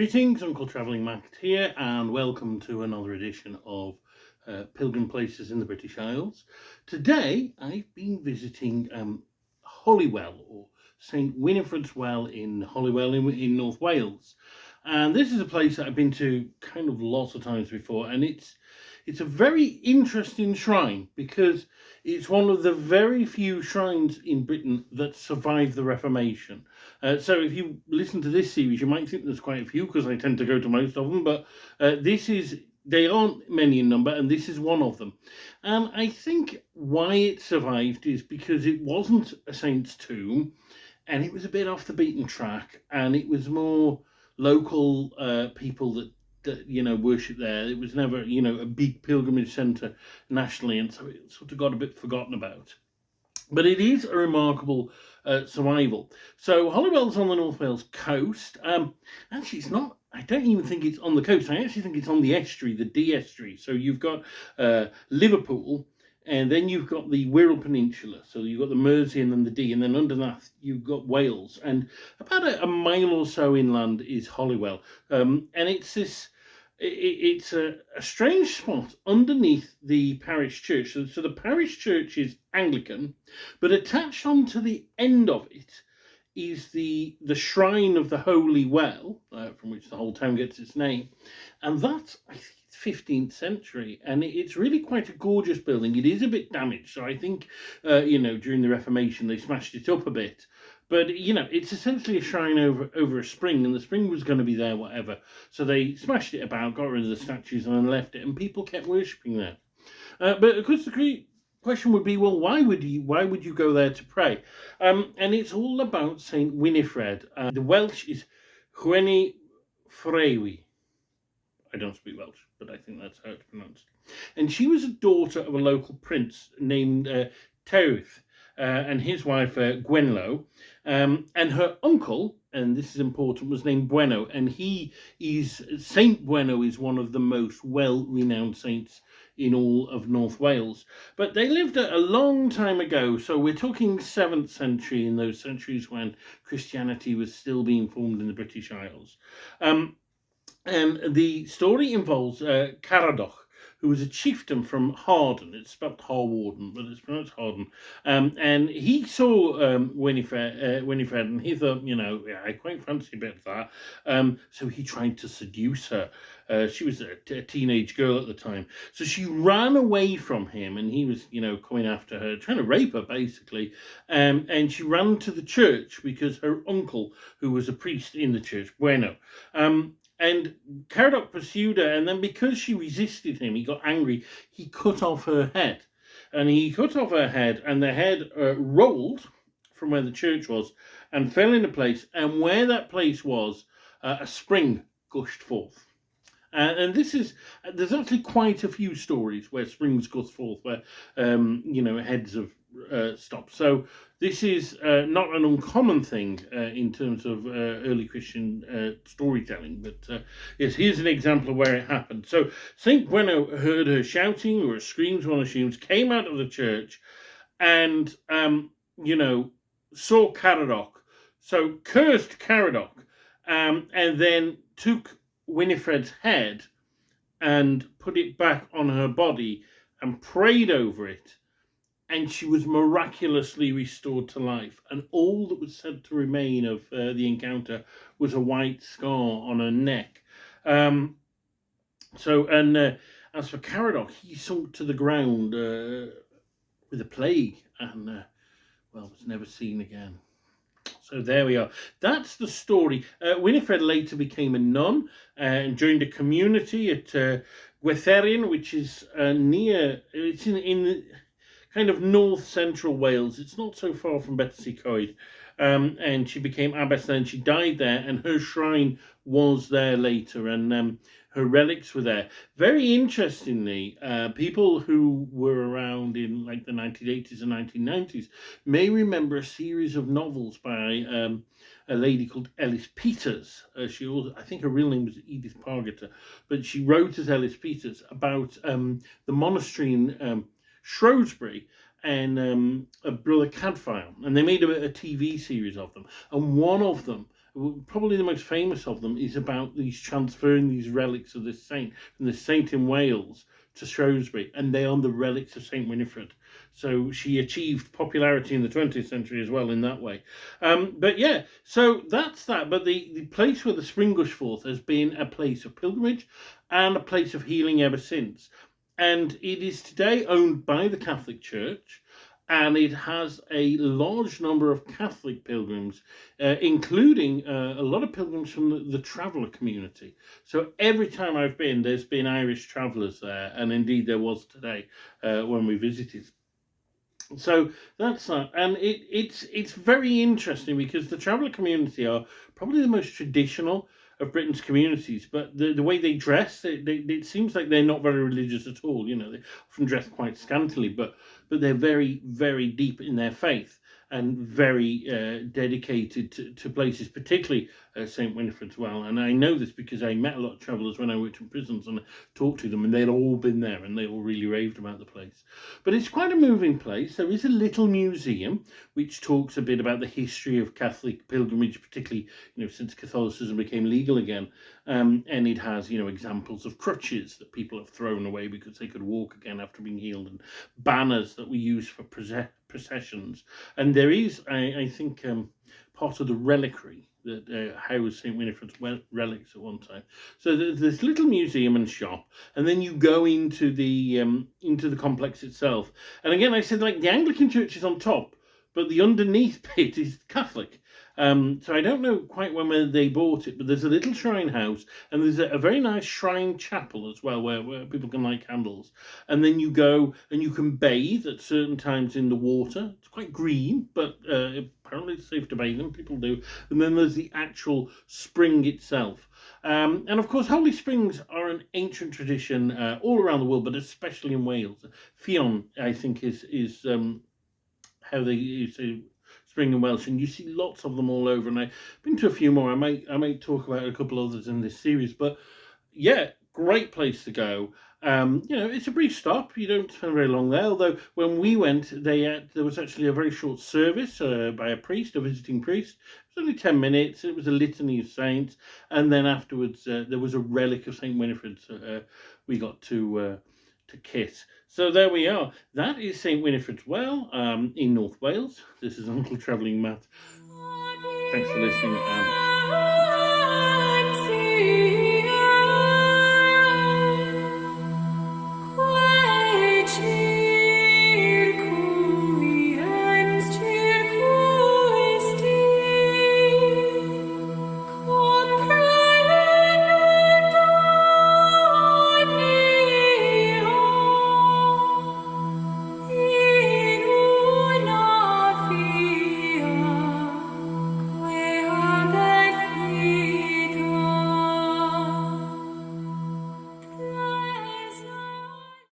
Greetings, Uncle Travelling Mac here, and welcome to another edition of Pilgrim Places in the British Isles. Today, I've been visiting Holywell, or St Winifred's Well in Holywell in North Wales. And this is a place that I've been to kind of lots of times before, and it's a very interesting shrine because it's one of the very few shrines in Britain that survived the Reformation. So if you listen to this series, you might think there's quite a few because I tend to go to most of them, but they aren't many in number, and this is one of them. And I think why it survived is because it wasn't a saint's tomb, and it was a bit off the beaten track, and it was more local people that worship there. It was never, a big pilgrimage centre nationally, and so it sort of got a bit forgotten about. But it is a remarkable survival. So Holywell's on the North Wales coast. Actually, it's not. I don't even think it's on the coast. I actually think it's on the estuary, the Dee estuary. So you've got Liverpool, and then you've got the Wirral Peninsula. So you've got the Mersey and then the Dee, and then under that you've got Wales. And about a mile or so inland is Holywell. And it's this. It's a strange spot underneath the parish church. So the parish church is Anglican, but attached onto the end of it is the shrine of the Holy Well, from which the whole town gets its name. And that's, I think, 15th century, and it's really quite a gorgeous building. It is a bit damaged, so I think, during the Reformation they smashed it up a bit. But, it's essentially a shrine over a spring, and the spring was going to be there, whatever. So they smashed it about, got rid of the statues, and then left it, and people kept worshipping there. But of course, the question would be, well, why would you go there to pray? And it's all about Saint Winifred. The Welsh is Gwenffrewi. I don't speak Welsh, but I think that's how it's pronounced. And she was a daughter of a local prince named Tewrth, and his wife Gwenlo, and her uncle, and this is important, was named Beuno, and Saint Beuno is one of the most well-renowned saints in all of North Wales. But they lived a long time ago, so we're talking 7th century, in those centuries when Christianity was still being formed in the British Isles. And the story involves Caradoc, who was a chieftain from Harden. It's spelled Harwarden, but it's pronounced Harden. And he saw Winifred, and he thought, I quite fancy a bit of that. So he tried to seduce her. She was a teenage girl at the time. So she ran away from him, and he was, coming after her, trying to rape her, basically. And she ran to the church because her uncle, who was a priest in the church, Beuno, and Caradoc pursued her, and then because she resisted him, he got angry. He cut off her head. And he cut off her head, and the head rolled from where the church was and fell into place. And where that place was, a spring gushed forth. And there's actually quite a few stories where springs gush forth, where, heads have stopped. So this is not an uncommon thing in terms of early Christian storytelling, but yes, here's an example of where it happened. So Saint Beuno heard her shouting, or screams, one assumes, came out of the church, and saw Caradoc, so cursed Caradoc, and then took Winifred's head and put it back on her body and prayed over it, and she was miraculously restored to life. And all that was said to remain of the encounter was a white scar on her neck. As for Caradoc, he sunk to the ground with a plague and, was never seen again. So there we are. That's the story. Winifred later became a nun and joined a community at Gwenffrewi, which is it's in kind of north-central Wales. It's not so far from Coed. And she became abbess there, and she died there, and her shrine was there later, and her relics were there. Very interestingly, people who were around in like the 1980s and 1990s may remember a series of novels by a lady called Ellis Peters. I think her real name was Edith Pargeter, but she wrote as Ellis Peters about the monastery in Shrewsbury and Brother Cadfael, and they made a TV series of them, and one of them Probably the most famous of them is about these transferring these relics of this saint from the saint in Wales to Shrewsbury, and they are the relics of Saint Winifred. So she achieved popularity in the 20th century as well in that way. But yeah, so that's that. But the place where the spring gushed forth has been a place of pilgrimage and a place of healing ever since. And it is today owned by the Catholic Church, and it has a large number of Catholic pilgrims, including a lot of pilgrims from the traveller community. So every time I've been, there's been Irish travellers there, and indeed there was today when we visited. So that's that, and it's very interesting because the traveller community are probably the most traditional of Britain's communities, but the way they dress, it seems like they're not very religious at all. You know, they often dress quite scantily, but they're very, very deep in their faith and very dedicated to places, particularly St. Winifred as well. And I know this because I met a lot of travellers when I worked in prisons and I talked to them, and they'd all been there and they all really raved about the place. But it's quite a moving place. There is a little museum which talks a bit about the history of Catholic pilgrimage, particularly, you know, since Catholicism became legal again. And it has, you know, examples of crutches that people have thrown away because they could walk again after being healed, and banners that we use for processions. And there is, I think, part of the reliquary that housed St. Winifred's relics at one time. So there's this little museum and shop, and then you go into the complex itself. And again, I said, like, the Anglican Church is on top, but the underneath bit is Catholic. So I don't know quite when they bought it, but there's a little shrine house, and there's a very nice shrine chapel as well, where people can light candles. And then you go and you can bathe at certain times in the water. It's quite green, but apparently it's safe to bathe in. People do. And then there's the actual spring itself. And of course, holy springs are an ancient tradition all around the world, but especially in Wales. Ffion, I think, is how they say spring in Welsh, and you see lots of them all over. And I've been to a few more. I might talk about a couple others in this series, but yeah, great place to go. You know, it's a brief stop. You don't spend very long there. Although when we went, there was actually a very short service by a priest, a visiting priest. It was only 10 minutes. It was a litany of saints, and then afterwards there was a relic of Saint Winifred. We got to kiss. So there we are. That is St. Winifred's Well in North Wales. This is Uncle Travelling Matt. Thanks for listening.